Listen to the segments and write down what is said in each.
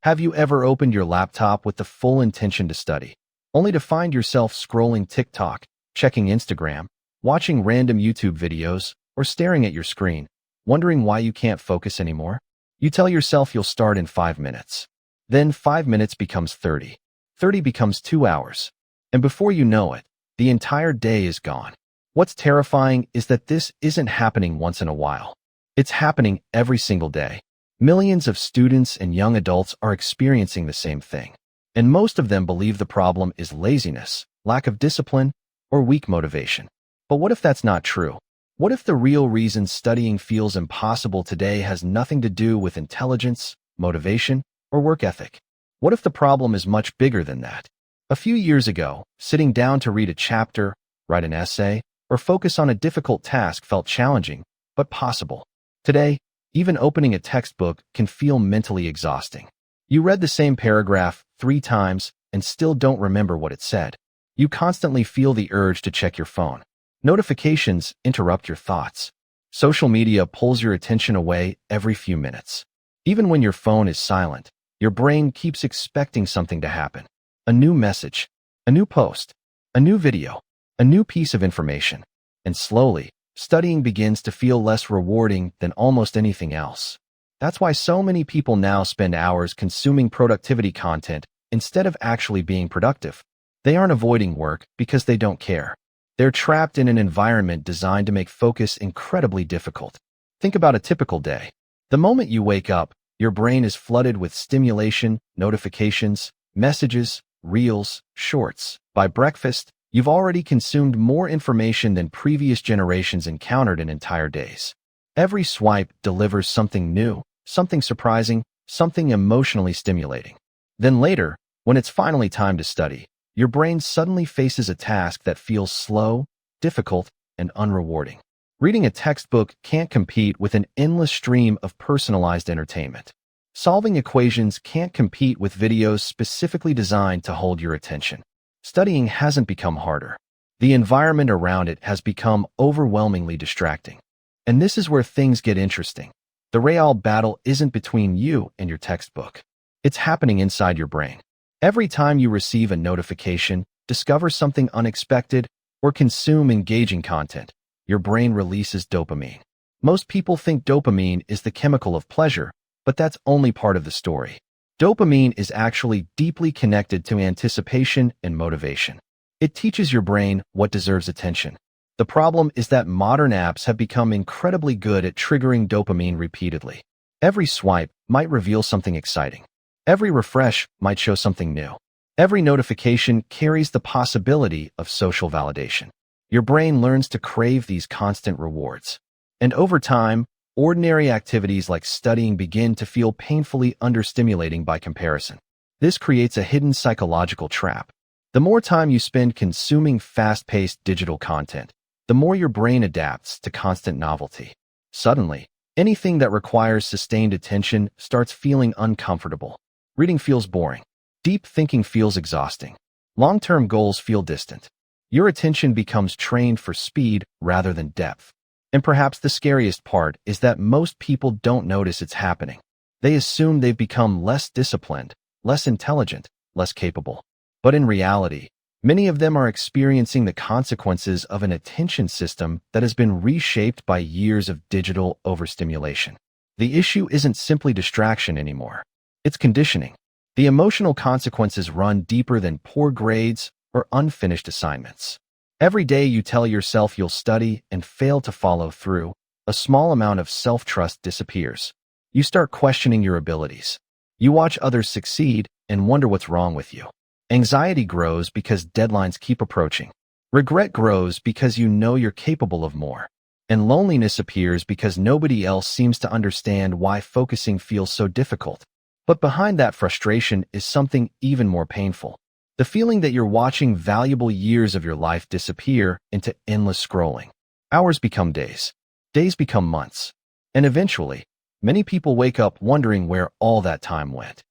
Have you ever opened your laptop with the full intention to study, only to find yourself scrolling TikTok, checking Instagram, watching random YouTube videos, or staring at your screen, wondering why you can't focus anymore? You tell yourself you'll start in 5 minutes. Then 5 minutes becomes 30. 30 becomes 2 hours. And before you know it, the entire day is gone. What's terrifying is that this isn't happening once in a while. It's happening every single day. Millions of students and young adults are experiencing the same thing. And most of them believe the problem is laziness, lack of discipline, or weak motivation. But what if that's not true? What if the real reason studying feels impossible today has nothing to do with intelligence, motivation, or work ethic? What if the problem is much bigger than that? A few years ago, sitting down to read a chapter, write an essay, or focus on a difficult task felt challenging, but possible. Today, even opening a textbook can feel mentally exhausting. You read the same paragraph 3 times and still don't remember what it said. You constantly feel the urge to check your phone. Notifications interrupt your thoughts. Social media pulls your attention away every few minutes. Even when your phone is silent, your brain keeps expecting something to happen. A new message, a new post, a new video, a new piece of information. And slowly, studying begins to feel less rewarding than almost anything else. That's why so many people now spend hours consuming productivity content instead of actually being productive. They aren't avoiding work because they don't care. They're trapped in an environment designed to make focus incredibly difficult. Think about a typical day. The moment you wake up, your brain is flooded with stimulation, notifications, messages, reels, shorts. By breakfast, you've already consumed more information than previous generations encountered in entire days. Every swipe delivers something new, something surprising, something emotionally stimulating. Then later, when it's finally time to study, your brain suddenly faces a task that feels slow, difficult, and unrewarding. Reading a textbook can't compete with an endless stream of personalized entertainment. Solving equations can't compete with videos specifically designed to hold your attention. Studying hasn't become harder. The environment around it has become overwhelmingly distracting. And this is where things get interesting. The real battle isn't between you and your textbook. It's happening inside your brain. Every time you receive a notification, discover something unexpected, or consume engaging content, your brain releases dopamine. Most people think dopamine is the chemical of pleasure, but that's only part of the story. Dopamine is actually deeply connected to anticipation and motivation. It teaches your brain what deserves attention. The problem is that modern apps have become incredibly good at triggering dopamine repeatedly. Every swipe might reveal something exciting. Every refresh might show something new. Every notification carries the possibility of social validation. Your brain learns to crave these constant rewards. And over time, ordinary activities like studying begin to feel painfully understimulating by comparison. This creates a hidden psychological trap. The more time you spend consuming fast-paced digital content, the more your brain adapts to constant novelty. Suddenly, anything that requires sustained attention starts feeling uncomfortable. Reading feels boring. Deep thinking feels exhausting. Long-term goals feel distant. Your attention becomes trained for speed rather than depth. And perhaps the scariest part is that most people don't notice it's happening. They assume they've become less disciplined, less intelligent, less capable. But in reality, many of them are experiencing the consequences of an attention system that has been reshaped by years of digital overstimulation. The issue isn't simply distraction anymore. It's conditioning. The emotional consequences run deeper than poor grades or unfinished assignments. Every day you tell yourself you'll study and fail to follow through, a small amount of self-trust disappears. You start questioning your abilities. You watch others succeed and wonder what's wrong with you. Anxiety grows because deadlines keep approaching. Regret grows because you know you're capable of more. And loneliness appears because nobody else seems to understand why focusing feels so difficult. But behind that frustration is something even more painful. The feeling that you're watching valuable years of your life disappear into endless scrolling. Hours become days. Days become months. And eventually, many people wake up wondering where all that time went.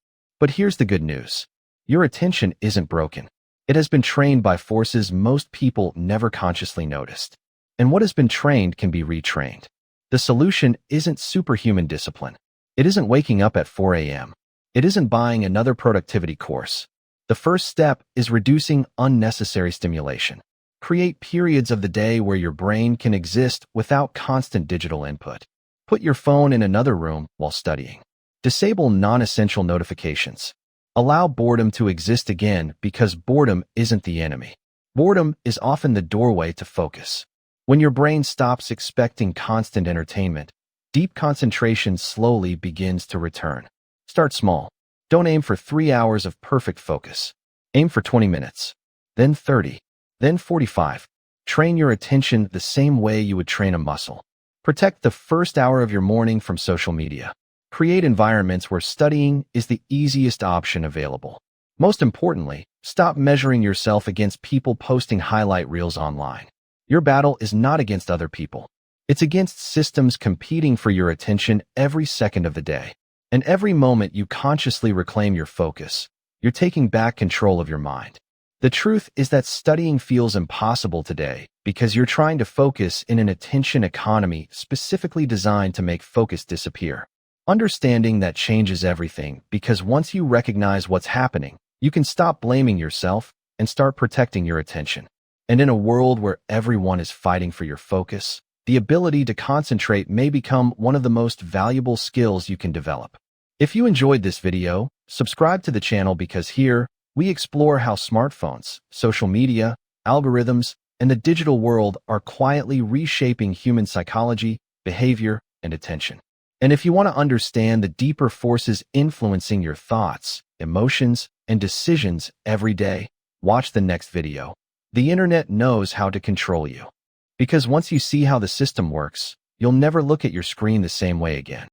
But here's the good news. Your attention isn't broken. It has been trained by forces most people never consciously noticed. And what has been trained can be retrained. The solution isn't superhuman discipline. It isn't waking up at 4 a.m. It isn't buying another productivity course. The first step is reducing unnecessary stimulation. Create periods of the day where your brain can exist without constant digital input. Put your phone in another room while studying. Disable non-essential notifications. Allow boredom to exist again because boredom isn't the enemy. Boredom is often the doorway to focus. When your brain stops expecting constant entertainment, deep concentration slowly begins to return. Start small. Don't aim for 3 hours of perfect focus. Aim for 20 minutes, then 30, then 45. Train your attention the same way you would train a muscle. Protect the first hour of your morning from social media. Create environments where studying is the easiest option available. Most importantly, stop measuring yourself against people posting highlight reels online. Your battle is not against other people. It's against systems competing for your attention every second of the day. And every moment you consciously reclaim your focus, you're taking back control of your mind. The truth is that studying feels impossible today because you're trying to focus in an attention economy specifically designed to make focus disappear. Understanding that changes everything because once you recognize what's happening, you can stop blaming yourself and start protecting your attention. And in a world where everyone is fighting for your focus, the ability to concentrate may become one of the most valuable skills you can develop. If you enjoyed this video, subscribe to the channel because here, we explore how smartphones, social media, algorithms, and the digital world are quietly reshaping human psychology, behavior, and attention. And if you want to understand the deeper forces influencing your thoughts, emotions, and decisions every day, watch the next video. The internet knows how to control you. Because once you see how the system works, you'll never look at your screen the same way again.